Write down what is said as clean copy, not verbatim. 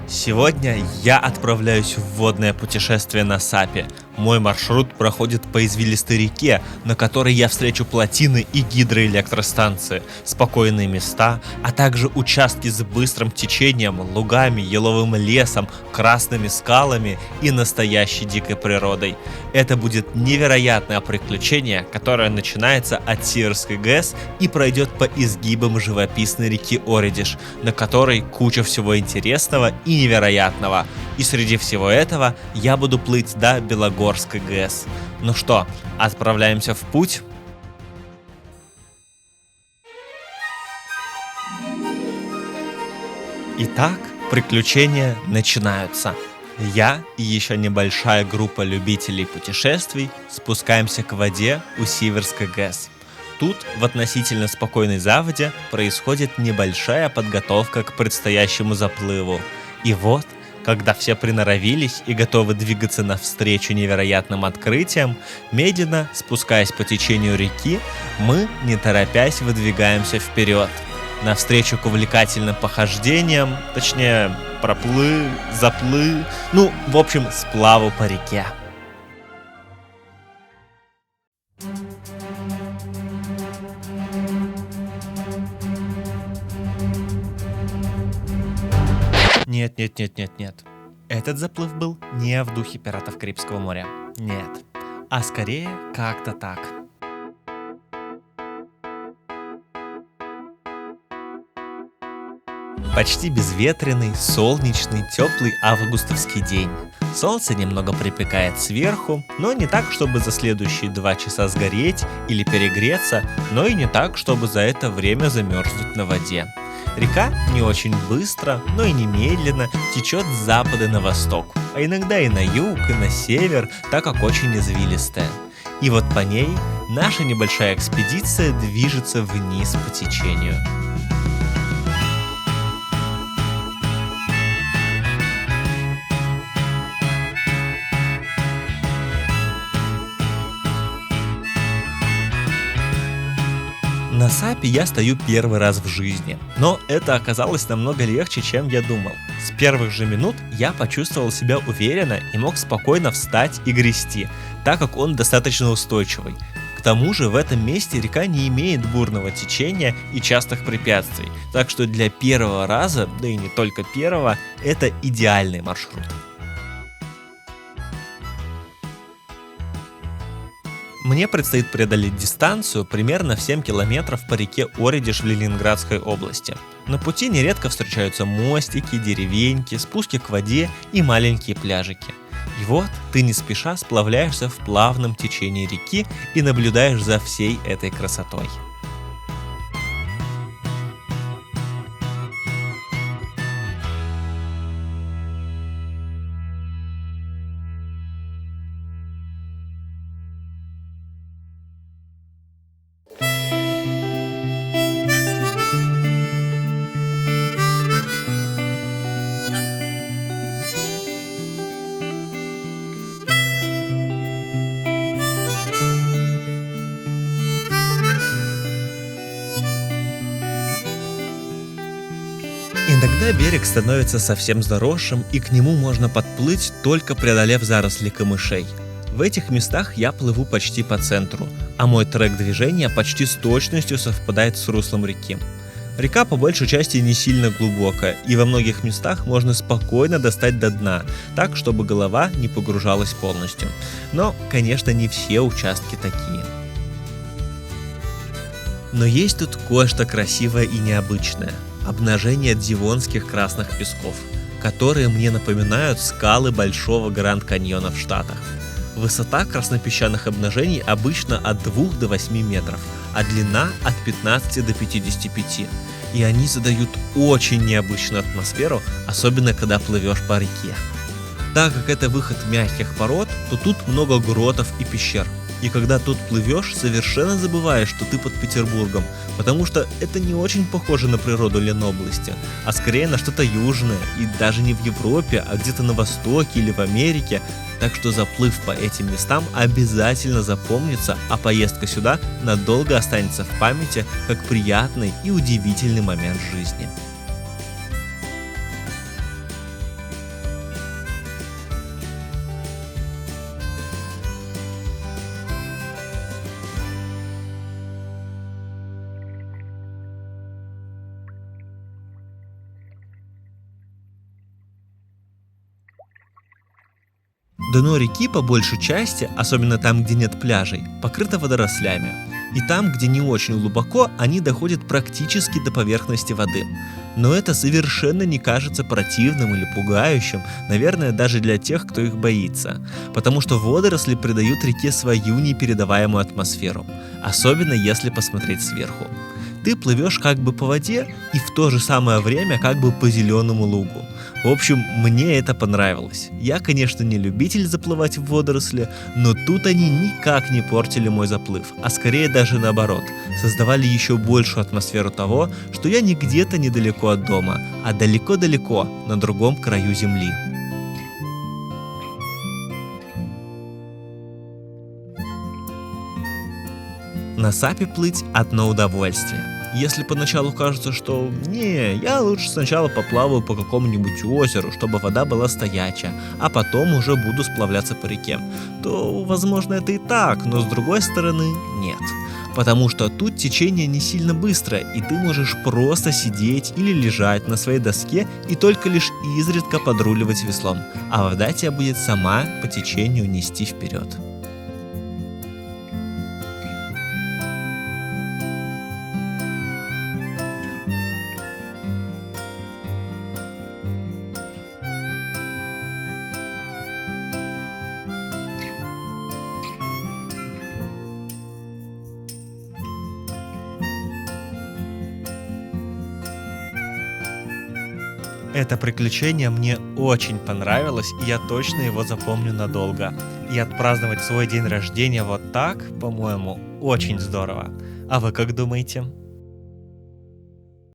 Сегодня я отправляюсь в водное путешествие на Сапе. Мой маршрут проходит по извилистой реке, на которой я встречу плотины и гидроэлектростанции, спокойные места, а также участки с быстрым течением, лугами, еловым лесом, красными скалами и настоящей дикой природой. Это будет невероятное приключение, которое начинается от Сиверской ГЭС и пройдет по изгибам живописной реки Оридиш, на которой куча всего интересного и невероятного. И среди всего этого я буду плыть до Белогорской ГЭС. Ну что, отправляемся в путь? Итак, приключения начинаются. Я и еще небольшая группа любителей путешествий спускаемся к воде у Сиверской ГЭС. Тут, в относительно спокойной заводе, происходит небольшая подготовка к предстоящему заплыву. И вот, когда все приноровились и готовы двигаться навстречу невероятным открытиям, медленно, спускаясь по течению реки, мы, не торопясь, выдвигаемся вперед, навстречу к увлекательным похождениям, точнее, в общем, сплаву по реке. Нет. Этот заплыв был не в духе «Пиратов Карибского моря». Нет. А скорее как-то так. Почти безветренный, солнечный, теплый августовский день. Солнце немного припекает сверху, но не так, чтобы за следующие 2 часа сгореть или перегреться, но и не так, чтобы за это время замерзнуть на воде. Река не очень быстро, но и не медленно течет с запада на восток, а иногда и на юг, и на север, так как очень извилистая. И вот по ней наша небольшая экспедиция движется вниз по течению. На Сапе я стою первый раз в жизни, но это оказалось намного легче, чем я думал. С первых же минут я почувствовал себя уверенно и мог спокойно встать и грести, так как он достаточно устойчивый. К тому же в этом месте река не имеет бурного течения и частых препятствий, так что для первого раза, да и не только первого, это идеальный маршрут. Мне предстоит преодолеть дистанцию примерно в 7 километров по реке Оридиш в Ленинградской области. На пути нередко встречаются мостики, деревеньки, спуски к воде и маленькие пляжики. И вот ты не спеша сплавляешься в плавном течении реки и наблюдаешь за всей этой красотой. Иногда берег становится совсем заросшим, и к нему можно подплыть, только преодолев заросли камышей. В этих местах я плыву почти по центру, а мой трек движения почти с точностью совпадает с руслом реки. Река по большей части не сильно глубокая, и во многих местах можно спокойно достать до дна, так, чтобы голова не погружалась полностью. Но, конечно, не все участки такие. Но есть тут кое-что красивое и необычное. Обнажение Дивонских красных песков, которые мне напоминают скалы Большого Гранд-Каньона в Штатах. Высота краснопесчаных обнажений обычно от 2 до 8 метров, а длина от 15 до 55. И они задают очень необычную атмосферу, особенно когда плывешь по реке. Так как это выход мягких пород, то тут много гротов и пещер. И когда тут плывешь, совершенно забываешь, что ты под Петербургом, потому что это не очень похоже на природу Ленобласти, а скорее на что-то южное, и даже не в Европе, а где-то на Востоке или в Америке. Так что заплыв по этим местам обязательно запомнится, а поездка сюда надолго останется в памяти как приятный и удивительный момент жизни. Дно реки по большей части, особенно там, где нет пляжей, покрыто водорослями. И там, где не очень глубоко, они доходят практически до поверхности воды. Но это совершенно не кажется противным или пугающим, наверное, даже для тех, кто их боится. Потому что водоросли придают реке свою непередаваемую атмосферу, особенно если посмотреть сверху. Ты плывешь как бы по воде и в то же самое время как бы по зеленому лугу. В общем, мне это понравилось. Я, конечно, не любитель заплывать в водоросли, но тут они никак не портили мой заплыв, а скорее даже наоборот, создавали еще большую атмосферу того, что я не где-то недалеко от дома, а далеко-далеко, на другом краю земли. На сапе плыть одно удовольствие. Если поначалу кажется, что не, я лучше сначала поплаваю по какому-нибудь озеру, чтобы вода была стоячая, а потом уже буду сплавляться по реке, то, возможно, это и так, но с другой стороны, нет. Потому что тут течение не сильно быстрое, и ты можешь просто сидеть или лежать на своей доске и только лишь изредка подруливать веслом, а вода тебя будет сама по течению нести вперед. Это приключение мне очень понравилось, и я точно его запомню надолго. И отпраздновать свой день рождения вот так, по-моему, очень здорово. А вы как думаете?